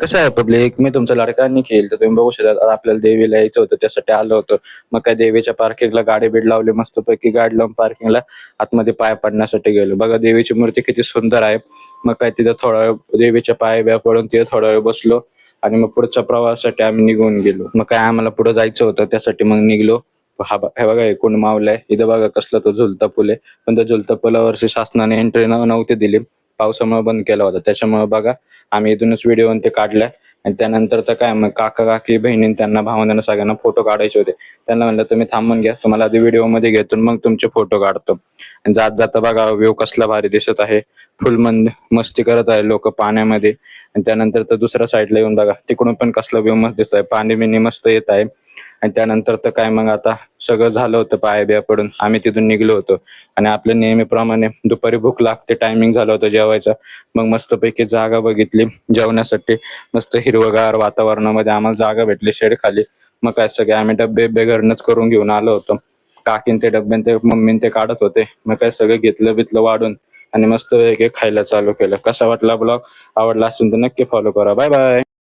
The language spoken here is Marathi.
कसं आहे पब्लिक, मी तुमचा लाडका निखिल. तर तुम्ही बघू शकता आता आपल्याला देवीला यायचं होतं, त्यासाठी आलो होतो. मग काय देवीच्या पार्किंगला गाडी बीड लावली, मस्तपैकी गाडी लावून पार्किंगला आतमध्ये पाय पडण्यासाठी गेलो. बघा देवीची मूर्ती किती सुंदर आहे. मग काय तिथं थोडा वेळ देवीच्या पाय बिया पडून तिथे थोडा वेळ बसलो आणि मग पुढच्या प्रवासासाठी आम्ही निघून गेलो. मग काय आम्हाला पुढे जायचं होतं, त्यासाठी मग निघलो. हे बघा, एकूण मावलाय इथं. बघा कसला तो झुलता पूल आहे, पण त्या झुलता पुलावरची शासनाने एंट्री नव्हती दिली, पावसामुळे बंद केला होता. त्याच्यामुळे बघा आम्ही इथूनच व्हिडिओ ते काढलाय. आणि त्यानंतर तर काय, मग काका काकी बहिणी त्यांना भावंडांना सगळ्यांना फोटो काढायचे होते. त्यांना म्हणलं तुम्ही थांबून घ्या, तुम्हाला आधी व्हिडिओ मध्ये घेतो मग तुमचे फोटो काढतो. आणि जात जाता बघा व्ह्यू कसला भारी दिसत आहे. फुल मस्ती करत आहे लोक पाण्यामध्ये. आणि त्यानंतर तर दुसऱ्या साईडला येऊन बघा, तिकडून पण कसला व्ह्यू मस्त दिसत आहे, पाणी बिणी मस्त येत आहे. आणि त्यानंतर तर काय, मग आता सगळं झालं होतं, पाय बिया पडून आम्ही तिथून निघलो होतो. आणि आपल्या नेहमीप्रमाणे दुपारी भूक लागते, टायमिंग झालं होतं जेवायचं. मग मस्तपैकी जागा बघितली जेवण्यासाठी. मस्त हिरवगार वातावरणामध्ये आम्हाला जागा भेटली शेड खाली. मग काय सगळे आम्ही डब्बे घरनच करून घेऊन आलो होतो. काकीन ते डब्यान ते मम्मीन ते काढत होते. मग काय सगळं घेतलं बितलं वाढून आणि मस्त खायला चालू केलं. कसा वाटला ब्लॉग? आवडला असेल तर नक्की फॉलो करा. Bye bye.